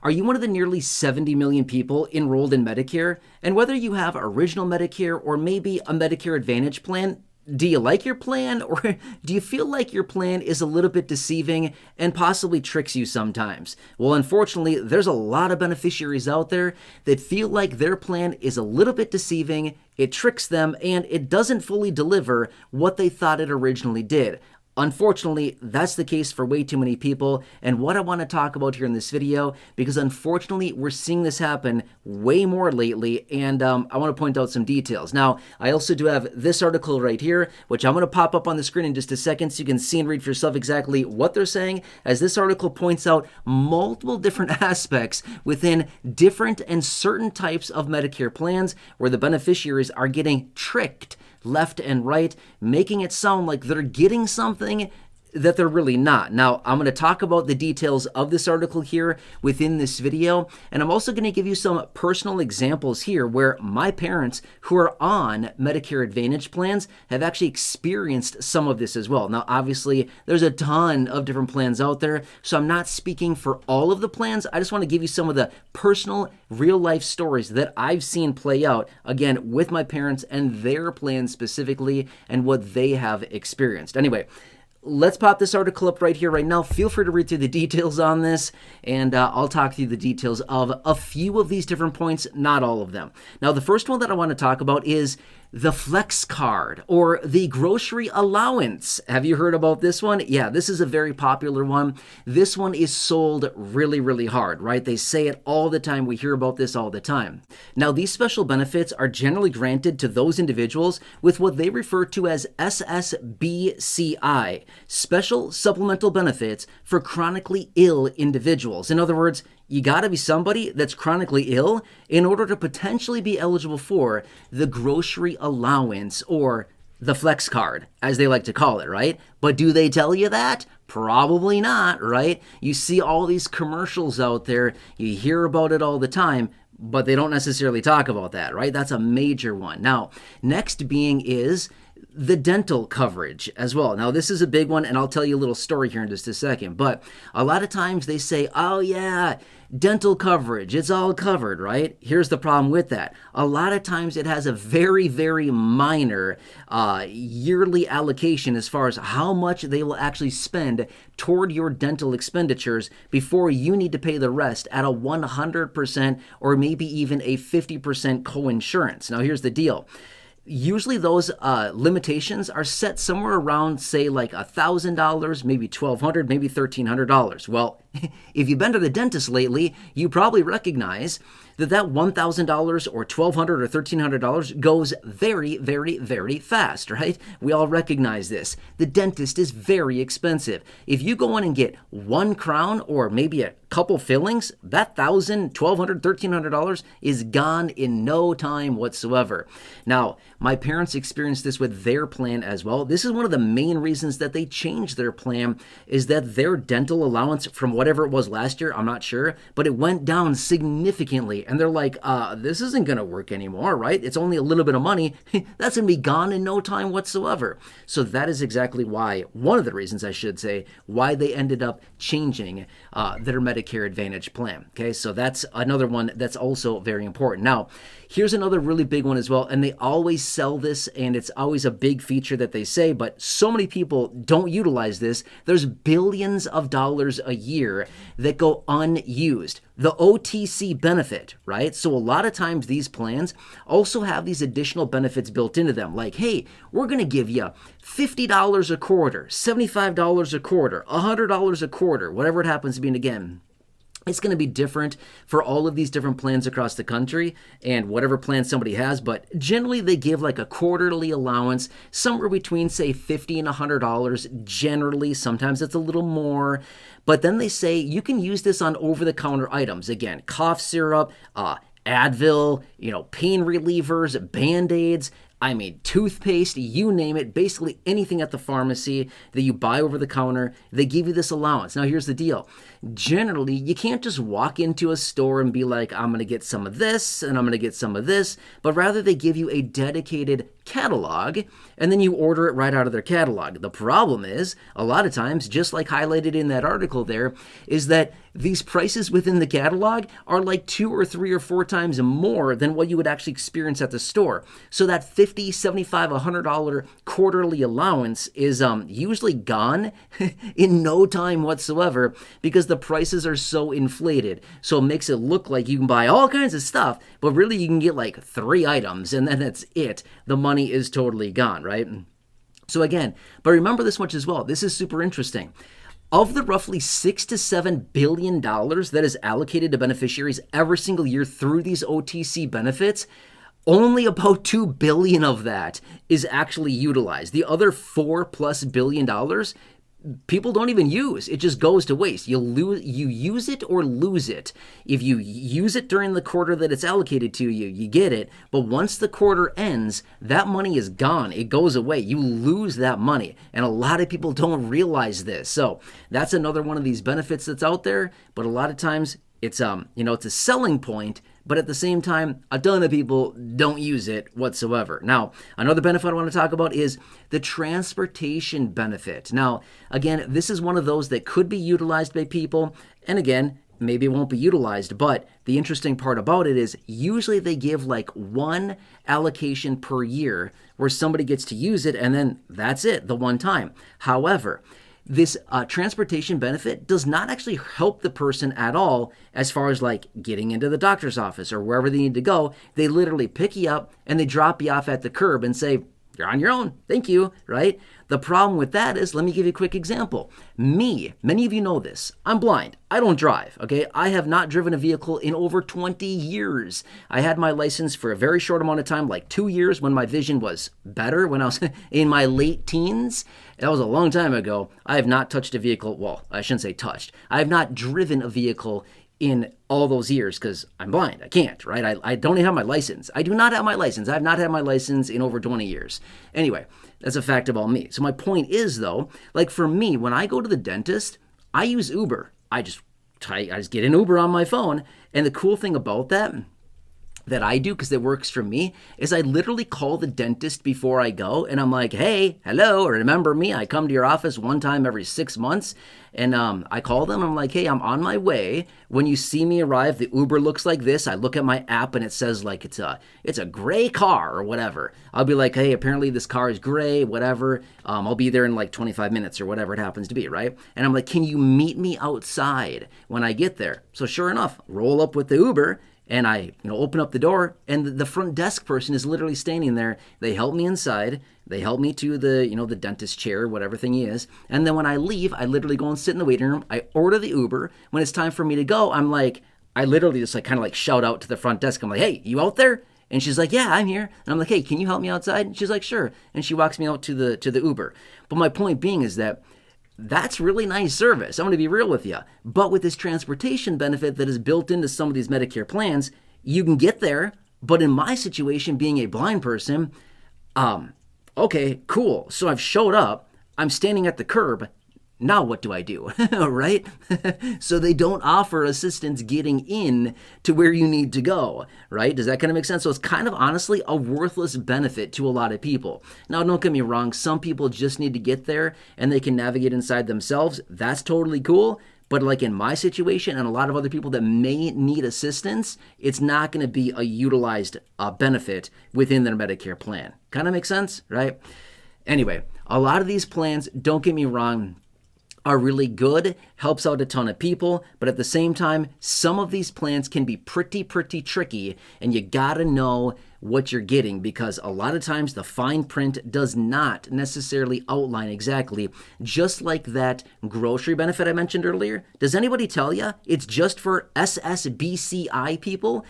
Are you one of the nearly 70 million people enrolled in Medicare? And whether you have original Medicare or maybe a Medicare Advantage plan, do you like your plan, or do you feel like your plan is a little bit deceiving and possibly tricks you sometimes? Well, unfortunately, there's a lot of beneficiaries out there that feel like their plan is a little bit deceiving, it tricks them, and it doesn't fully deliver what they thought it originally did. Unfortunately, that's the case for way too many people, and what I want to talk about here in this video, because unfortunately we're seeing this happen way more lately, and I want to point out some details. Now, I also do have this article right here, which I'm going to pop up on the screen in just a second so you can see and read for yourself exactly what they're saying, as this article points out multiple different aspects within different and certain types of Medicare plans where the beneficiaries are getting tricked left and right, making it sound like they're getting something that they're really not. Now, I'm going to talk about the details of this article here within this video, and I'm also going to give you some personal examples here where my parents who are on Medicare Advantage plans have actually experienced some of this as well. Now, obviously, there's a ton of different plans out there, so I'm not speaking for all of the plans. I just want to give you some of the personal, real-life stories that I've seen play out, again, with my parents and their plans specifically and what they have experienced. Anyway, let's pop this article up right here, right now. Feel free to read through the details on this, and I'll talk through the details of a few of these different points, not all of them. Now, the first one that I want to talk about is the flex card, or the grocery allowance. Have you heard about this one? Yeah, this is a very popular one. This one is sold really, really hard, right? They say it all the time. We hear about this all the time. Now, these special benefits are generally granted to those individuals with what they refer to as SSBCI, Special Supplemental Benefits for Chronically Ill Individuals. In other words, you got to be somebody that's chronically ill in order to potentially be eligible for the grocery allowance, or the flex card, as they like to call it, right? But do they tell you that? Probably not, right? You see all these commercials out there, you hear about it all the time, but they don't necessarily talk about that, right? That's a major one. Now, next being is the dental coverage as well. Now, this is a big one, and I'll tell you a little story here in just a second, but a lot of times they say, oh yeah, dental coverage, it's all covered, right? Here's the problem with that. A lot of times it has a very, very minor yearly allocation as far as how much they will actually spend toward your dental expenditures before you need to pay the rest at a 100% or maybe even a 50% coinsurance. Now, here's the deal. Usually those limitations are set somewhere around, say, like $1,000, maybe $1,200, maybe $1,300. Well, if you've been to the dentist lately, you probably recognize that $1,000 or $1,200 or $1,300 goes very, very, very fast, right? We all recognize this. The dentist is very expensive. If you go in and get one crown or maybe a couple fillings, that $1,000, $1,200, $1,300 is gone in no time whatsoever. Now, my parents experienced this with their plan as well. This is one of the main reasons that they changed their plan, is that their dental allowance, from whatever it was last year, I'm not sure, but it went down significantly. And they're like, this isn't going to work anymore, right? It's only a little bit of money. That's going to be gone in no time whatsoever. So that is exactly why, one of the reasons I should say, why they ended up changing their Medicare Advantage plan. Okay, so that's another one that's also very important. Now, here's another really big one as well, and they always sell this, and it's always a big feature that they say, but so many people don't utilize this. There's billions of dollars a year that go unused. The OTC benefit, right? So a lot of times these plans also have these additional benefits built into them, like, hey, we're going to give you $50 a quarter, $75 a quarter, $100 a quarter, whatever it happens to be. And again, it's going to be different for all of these different plans across the country and whatever plan somebody has, but generally they give like a quarterly allowance somewhere between, say, $50 and $100 generally. Sometimes it's a little more, but then they say you can use this on over-the-counter items. Again, cough syrup, Advil, pain relievers, Band-Aids, toothpaste, you name it, basically anything at the pharmacy that you buy over the counter, they give you this allowance. Now, here's the deal. Generally, you can't just walk into a store and be like, I'm going to get some of this and I'm going to get some of this, but rather they give you a dedicated catalog, and then you order it right out of their catalog. The problem is, a lot of times, just like highlighted in that article there, is that these prices within the catalog are like 2 or 3 or 4 times more than what you would actually experience at the store. So that $50, $75, $100 quarterly allowance is usually gone in no time whatsoever because the prices are so inflated. So it makes it look like you can buy all kinds of stuff, but really you can get like 3 items and then that's it. The money is totally gone, right? So again, but remember this much as well. This is super interesting. Of the roughly $6 to $7 billion that is allocated to beneficiaries every single year through these OTC benefits, only about $2 billion of that is actually utilized. The other $4+ billion people don't even use. It just goes to waste. You use it or lose it. If you use it during the quarter that it's allocated to you, you get it. But once the quarter ends, that money is gone. It goes away. You lose that money. And a lot of people don't realize this. So that's another one of these benefits that's out there. But a lot of times it's it's a selling point, but at the same time, a ton of people don't use it whatsoever. Now, another benefit I want to talk about is the transportation benefit. Now, again, this is one of those that could be utilized by people, and again, maybe it won't be utilized, but the interesting part about it is usually they give like one allocation per year where somebody gets to use it, and then that's it, the one time. However, this transportation benefit does not actually help the person at all as far as like getting into the doctor's office or wherever they need to go. They literally pick you up and they drop you off at the curb and say, you're on your own. Thank you, right? The problem with that is, let me give you a quick example. Me, many of you know this. I'm blind. I don't drive, okay? I have not driven a vehicle in over 20 years. I had my license for a very short amount of time, like 2 years when my vision was better, when I was in my late teens. That was a long time ago. I have not touched a vehicle. Well, I shouldn't say touched. I have not driven a vehicle in all those years because I'm blind. I can't, right? I don't even have my license. I do not have my license. I have not had my license in over 20 years. Anyway, that's a fact about me. So my point is, though, like for me, when I go to the dentist, I use Uber. I just get an Uber on my phone. And the cool thing about that I do, because it works for me, is I literally call the dentist before I go, and I'm like, hey, hello, remember me? I come to your office one time every 6 months, and I call them, I'm like, hey, I'm on my way. When you see me arrive, the Uber looks like this. I look at my app, and it says, like, it's a gray car or whatever. I'll be like, hey, apparently this car is gray, whatever. I'll be there in like 25 minutes or whatever it happens to be, right? And I'm like, can you meet me outside when I get there? So sure enough, roll up with the Uber, and I, open up the door, and the front desk person is literally standing there. They help me inside. They help me to the dentist chair, whatever thing he is. And then when I leave, I literally go and sit in the waiting room. I order the Uber. When it's time for me to go, I literally just kind of shout out to the front desk. I'm like, hey, you out there? And she's like, yeah, I'm here. And I'm like, hey, can you help me outside? And she's like, sure. And she walks me out to the Uber. But my point being is that's really nice service. I'm going to be real with you. But with this transportation benefit that is built into some of these Medicare plans, you can get there. But in my situation, being a blind person, okay, cool. So I've showed up. I'm standing at the curb. Now what do I do, right? So they don't offer assistance getting in to where you need to go, right? Does that kind of make sense? So it's kind of honestly a worthless benefit to a lot of people. Now, don't get me wrong. Some people just need to get there and they can navigate inside themselves. That's totally cool. But like in my situation and a lot of other people that may need assistance, it's not going to be a utilized benefit within their Medicare plan. Kind of makes sense, right? Anyway, a lot of these plans, don't get me wrong, are really good, helps out a ton of people, but at the same time, some of these plans can be pretty tricky, and you gotta know what you're getting because a lot of times the fine print does not necessarily outline exactly, just like that grocery benefit I mentioned earlier. Does anybody tell you it's just for SSBCI people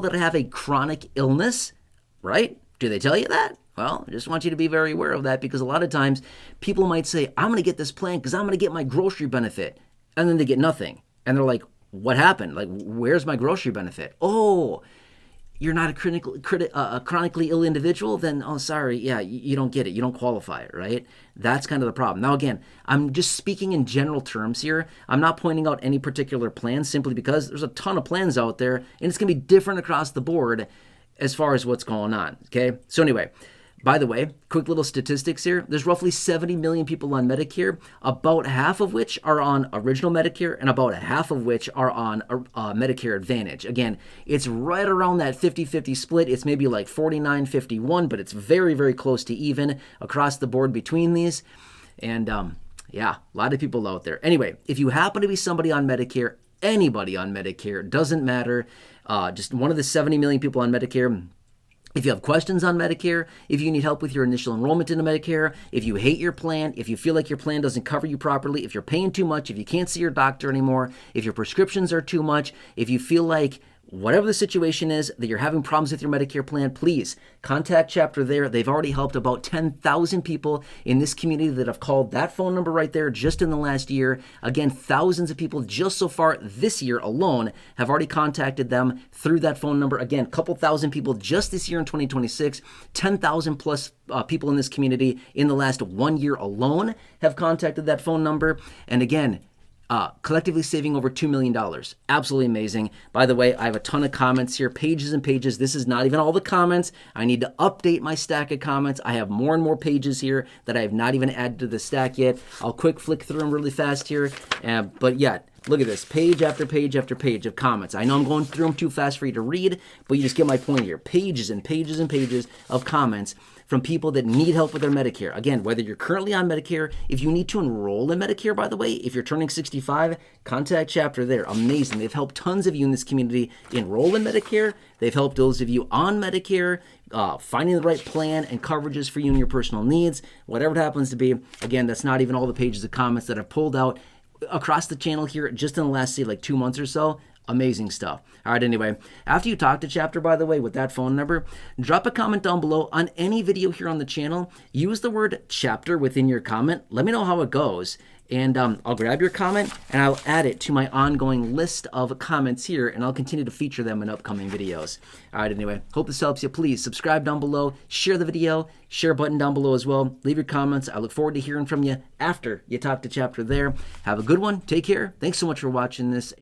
that have a chronic illness, right? Do they tell you that? Well, I just want you to be very aware of that because a lot of times people might say, I'm going to get this plan because I'm going to get my grocery benefit. And then they get nothing. And they're like, what happened? Like, where's my grocery benefit? Oh, you're not a chronically ill individual? Then, oh, sorry. Yeah, you don't get it. You don't qualify, right? That's kind of the problem. Now, again, I'm just speaking in general terms here. I'm not pointing out any particular plan simply because there's a ton of plans out there and it's going to be different across the board as far as what's going on, okay? So anyway, By the way, quick little statistics here. There's roughly 70 million people on Medicare, about half of which are on original Medicare and about half of which are on Medicare Advantage. Again, it's right around that 50-50 split. It's maybe like 49-51, but it's very, very close to even across the board between these. And yeah, a lot of people out there. Anyway, if you happen to be somebody on Medicare, anybody on Medicare, doesn't matter, just one of the 70 million people on Medicare, if you have questions on Medicare, if you need help with your initial enrollment into Medicare, if you hate your plan, if you feel like your plan doesn't cover you properly, if you're paying too much, if you can't see your doctor anymore, if your prescriptions are too much, if you feel like whatever the situation is that you're having problems with your Medicare plan, please contact Chapter There. They've already helped about 10,000 people in this community that have called that phone number right there just in the last year. Again, thousands of people just so far this year alone have already contacted them through that phone number. Again, a couple thousand people just this year in 2026, 10,000 plus people in this community in the last 1 year alone have contacted that phone number. And again, collectively saving over $2 million. Absolutely amazing. By the way, I have a ton of comments here, pages and pages. This is not even all the comments. I need to update my stack of comments. I have more and more pages here that I have not even added to the stack yet. I'll quick flick through them really fast here. But yeah, look at this, page after page after page of comments. I know I'm going through them too fast for you to read, but you just get my point here. Pages and pages and pages of comments from people that need help with their Medicare. Again, whether you're currently on Medicare, if you need to enroll in Medicare, by the way, if you're turning 65, contact Chapter There. Amazing. They've helped tons of you in this community enroll in Medicare. They've helped those of you on Medicare finding the right plan and coverages for you and your personal needs, whatever it happens to be. Again, that's not even all the pages of comments that I've pulled out across the channel here just in the last, say, like 2 months or so. Amazing stuff. All right, anyway, after you talk to Chapter, by the way, with that phone number, drop a comment down below on any video here on the channel. Use the word Chapter within your comment. Let me know how it goes. And I'll grab your comment and I'll add it to my ongoing list of comments here, and I'll continue to feature them in upcoming videos. All right, anyway, hope this helps you. Please subscribe down below, share the video, share button down below as well. Leave your comments. I look forward to hearing from you after you talk to Chapter There. Have a good one. Take care. Thanks so much for watching this.